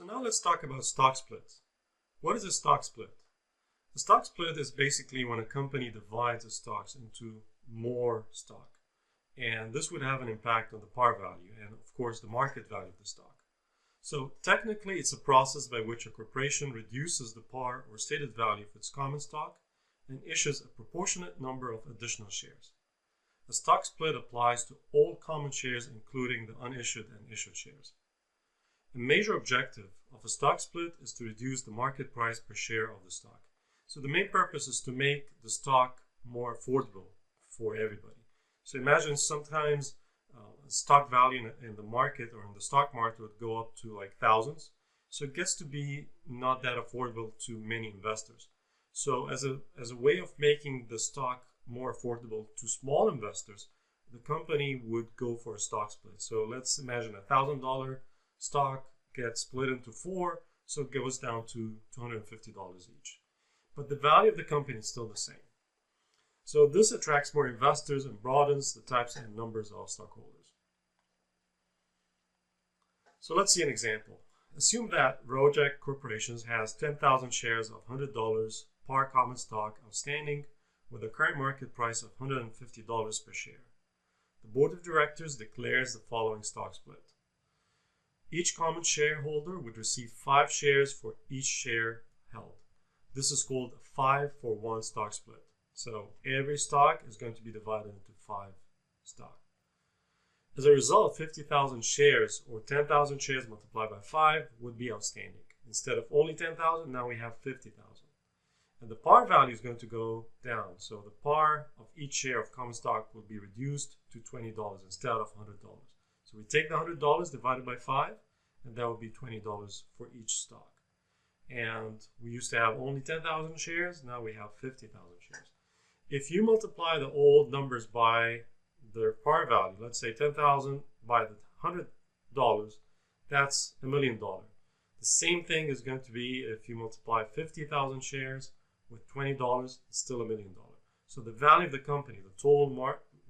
So now let's talk about stock splits. What is a stock split? A stock split is basically when a company divides the stocks into more stock. And this would have an impact on the par value and, of course, the market value of the stock. So technically, it's a process by which a corporation reduces the par or stated value of its common stock and issues a proportionate number of additional shares. A stock split applies to all common shares, including the unissued and issued shares. A major objective of a stock split is to reduce the market price per share of the stock. So the main purpose is to make the stock more affordable for everybody. So imagine sometimes stock value in the market or in the stock market would go up to like thousands. So it gets to be not that affordable to many investors. So as a way of making the stock more affordable to small investors, the company would go for a stock split. So let's imagine $1,000 stock gets split into 4, so it goes down to $250 each. But the value of the company is still the same. So this attracts more investors and broadens the types and numbers of stockholders. So let's see an example. Assume that Rojak Corporation has 10,000 shares of $100 par common stock outstanding with a current market price of $150 per share. The board of directors declares the following stock split. Each common shareholder would receive 5 shares for each share held. This is called a 5-for-1 stock split. So every stock is going to be divided into 5 stock. As a result, 50,000 shares or 10,000 shares multiplied by 5 would be outstanding. Instead of only 10,000, now we have 50,000. And the par value is going to go down. So the par of each share of common stock will be reduced to $20 instead of $100. So we take the $100 divided by 5, and that would be $20 for each stock. And we used to have only 10,000 shares, now we have 50,000 shares. If you multiply the old numbers by their par value, let's say 10,000 by the $100, that's $1 million. The same thing is going to be if you multiply 50,000 shares with $20, it's still $1 million. So the value of the company, the total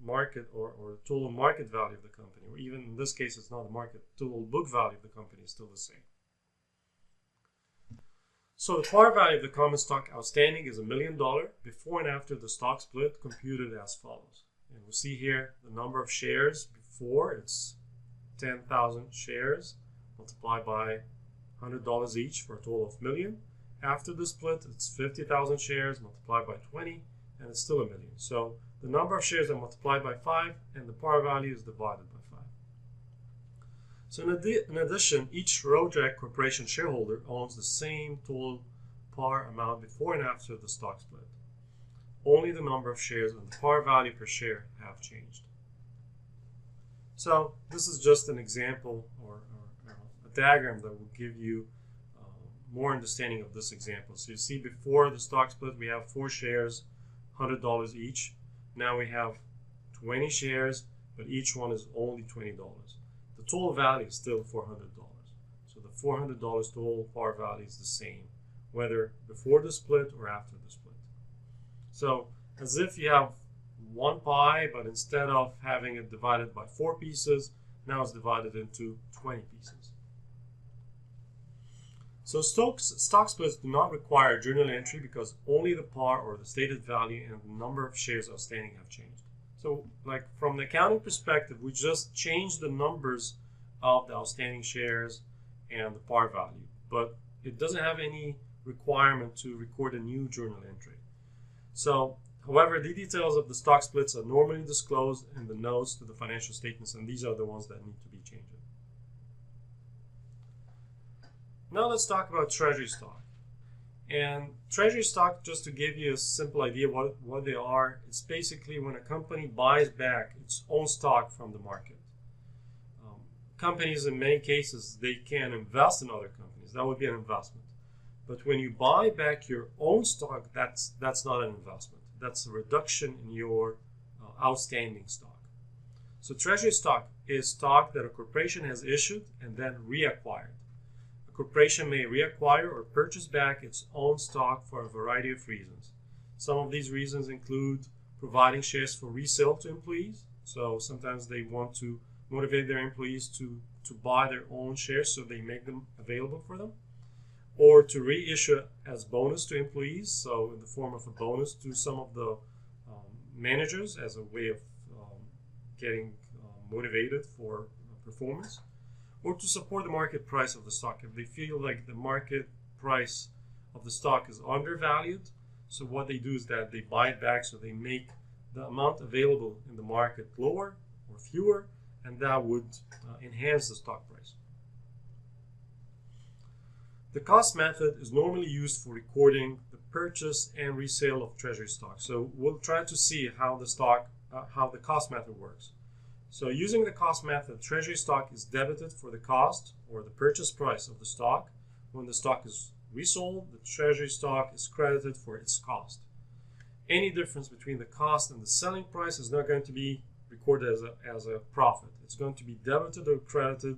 market or total market value of the company, or even in this case it's not the market, total book value of the company is still the same. So the par value of the common stock outstanding is $1 million before and after the stock split, computed as follows. And we'll see here the number of shares before, it's 10,000 shares multiplied by $100 each for a total of $1 million. After the split, it's 50,000 shares multiplied by 20, and it's still $1 million. So the number of shares are multiplied by 5, and the par value is divided by 5. So in addition, each Rojak Corporation shareholder owns the same total par amount before and after the stock split. Only the number of shares and the par value per share have changed. So this is just an example or a diagram that will give you more understanding of this example. So you see before the stock split we have 4 shares, $100 each. Now we have 20 shares, but each one is only $20. The total value is still $400. So the $400 total par value is the same, whether before the split or after the split. So as if you have one pie, but instead of having it divided by 4 pieces, now it's divided into 20 pieces. So stock splits do not require journal entry because only the par or the stated value and the number of shares outstanding have changed. So like from the accounting perspective, we just changed the numbers of the outstanding shares and the par value, but it doesn't have any requirement to record a new journal entry. So, however, the details of the stock splits are normally disclosed in the notes to the financial statements, and these are the ones that need to be changed. Now let's talk about treasury stock. And treasury stock, just to give you a simple idea what they are, it's basically when a company buys back its own stock from the market. Companies, in many cases, they can invest in other companies. That would be an investment. But when you buy back your own stock, that's not an investment. That's a reduction in your outstanding stock. So treasury stock is stock that a corporation has issued and then reacquired. A corporation may reacquire or purchase back its own stock for a variety of reasons. Some of these reasons include providing shares for resale to employees. So sometimes they want to motivate their employees to to buy their own shares, so they make them available for them, or to reissue as bonus to employees, so in the form of a bonus to some of the managers as a way of getting motivated for performance, or to support the market price of the stock. If they feel like the market price of the stock is undervalued, so what they do is that they buy it back, so they make the amount available in the market lower or fewer, and that would enhance the stock price. The cost method is normally used for recording the purchase and resale of treasury stock. So we'll try to see how the cost method works. So using the cost method, treasury stock is debited for the cost or the purchase price of the stock. When the stock is resold, the treasury stock is credited for its cost. Any difference between the cost and the selling price is not going to be recorded as a profit. It's going to be debited or credited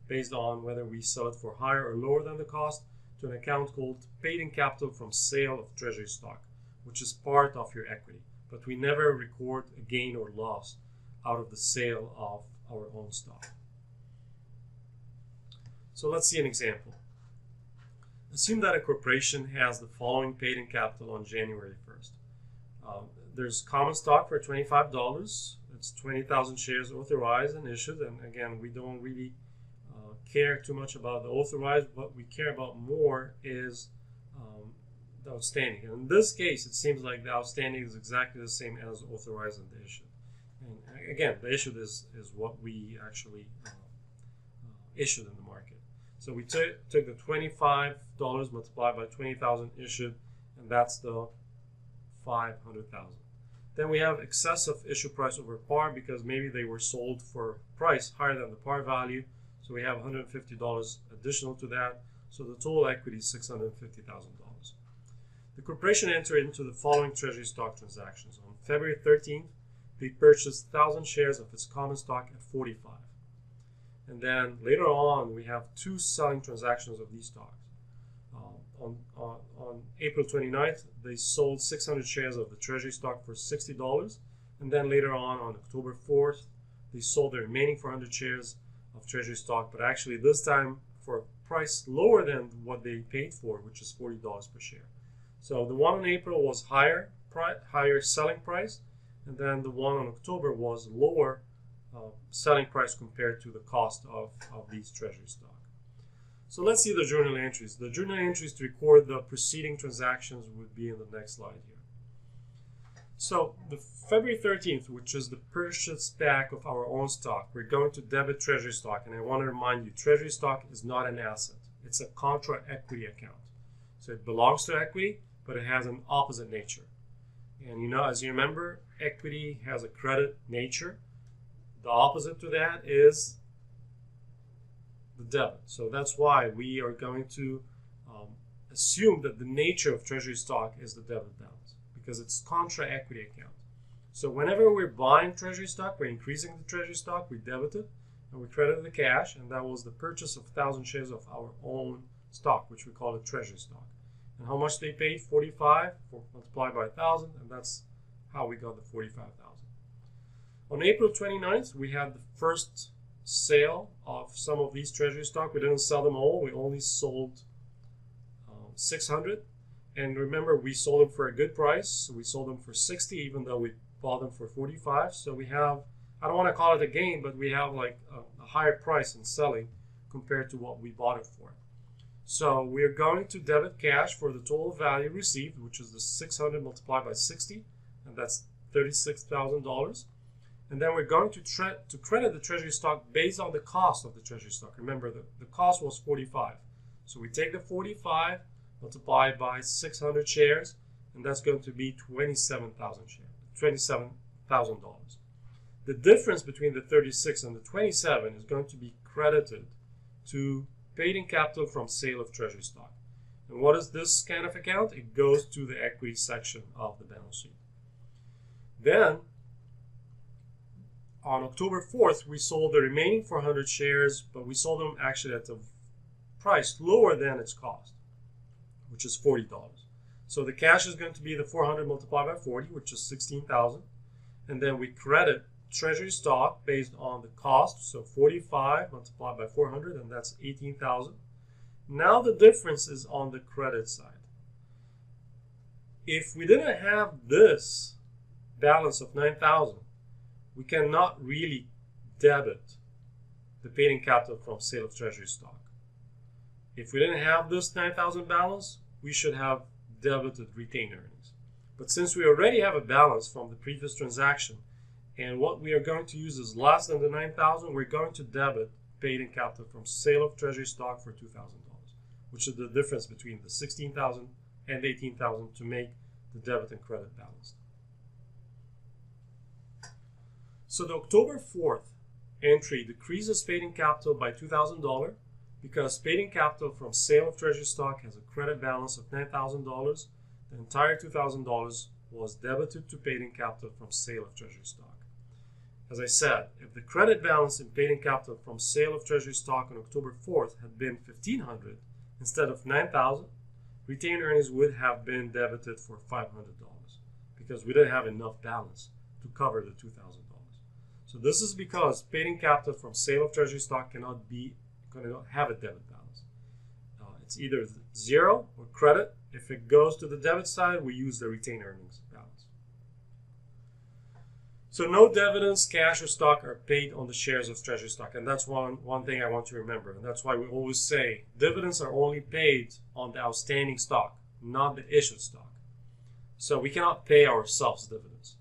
based on whether we sell it for higher or lower than the cost to an account called paid-in capital from sale of treasury stock, which is part of your equity. But we never record a gain or loss out of the sale of our own stock. So let's see an example. Assume that a corporation has the following paid-in capital on January 1st. There's common stock for $25. It's 20,000 shares authorized and issued. And again, we don't really care too much about the authorized. What we care about more is the outstanding. And in this case, it seems like the outstanding is exactly the same as authorized and the issued. And again, the issued is what we actually issued in the market. So we took the $25 multiplied by 20,000 issued, and that's the 500,000. Then we have excessive issue price over par because maybe they were sold for price higher than the par value. So we have $150 additional to that. So the total equity is $650,000. The corporation entered into the following treasury stock transactions. On February 13th, they purchased 1,000 shares of its common stock at 45. And then later on, we have two selling transactions of these stocks. On April 29th, they sold 600 shares of the treasury stock for $60. And then later on October 4th, they sold the remaining 400 shares of treasury stock, but actually this time for a price lower than what they paid for, which is $40 per share. So the one in April was higher selling price, and then the one on October was lower selling price compared to the cost of these treasury stock. So let's see the journal entries. The journal entries to record the preceding transactions would be in the next slide here. So the February 13th, which is the purchase back of our own stock, we're going to debit treasury stock. And I want to remind you, treasury stock is not an asset. It's a contra equity account. So it belongs to equity, but it has an opposite nature. And as you remember, equity has a credit nature. The opposite to that is the debit. So that's why we are going to assume that the nature of treasury stock is the debit balance, because it's contra equity account. So whenever we're buying treasury stock, we're increasing the treasury stock, we debit it, and we credit the cash, and that was the purchase of 1,000 shares of our own stock, which we call it treasury stock. And how much they paid? 45 multiplied by 1,000, and that's how we got the 45,000. On April 29th, we had the first sale of some of these treasury stock. We didn't sell them all. We only sold 600. And remember, we sold them for a good price. So we sold them for 60, even though we bought them for 45. So we have, I don't want to call it a gain, but we have like a higher price in selling compared to what we bought it for. So we are going to debit cash for the total value received, which is the 600 multiplied by 60, and that's $36,000. And then we're going to credit the treasury stock based on the cost of the treasury stock. Remember, the cost was 45. So we take the 45, multiply by 600 shares, and that's going to be 27,000 shares, $27,000. The difference between the 36 and the 27 is going to be credited to paid-in capital from sale of treasury stock. And what is this kind of account? It goes to the equity section of the balance sheet. Then, on October 4th, we sold the remaining 400 shares, but we sold them actually at a price lower than its cost, which is $40. So the cash is going to be the 400 multiplied by 40, which is 16,000. And then we credit treasury stock based on the cost, so 45 multiplied by 400, and that's 18,000. Now the difference is on the credit side. If we didn't have this balance of 9,000, we cannot really debit the paid-in capital from sale of treasury stock. If we didn't have this 9,000 balance, we should have debited retained earnings. But since we already have a balance from the previous transaction, and what we are going to use is less than the 9,000, we're going to debit paid-in capital from sale of treasury stock for $2,000, which is the difference between the 16,000 and 18,000 to make the debit and credit balanced. So the October 4th entry decreases paid-in capital by $2,000 because paid-in capital from sale of treasury stock has a credit balance of $9,000. The entire $2,000 was debited to paid-in capital from sale of treasury stock. As I said, if the credit balance in paid-in capital from sale of treasury stock on October 4th had been $1,500 instead of $9,000, retained earnings would have been debited for $500 because we didn't have enough balance to cover the $2,000. So this is because paid-in capital from sale of treasury stock cannot have a debit balance. It's either zero or credit. If it goes to the debit side, we use the retained earnings balance. So no dividends, cash, or stock are paid on the shares of treasury stock. And that's one thing I want to remember. And that's why we always say dividends are only paid on the outstanding stock, not the issued stock. So we cannot pay ourselves dividends.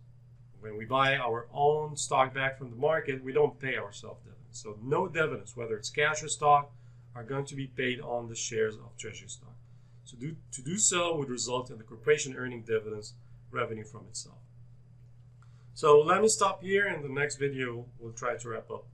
When we buy our own stock back from the market, we don't pay ourselves dividends. So no dividends, whether it's cash or stock, are going to be paid on the shares of treasury stock. So to do so would result in the corporation earning dividends revenue from itself. So let me stop here. In the next video, we'll try to wrap up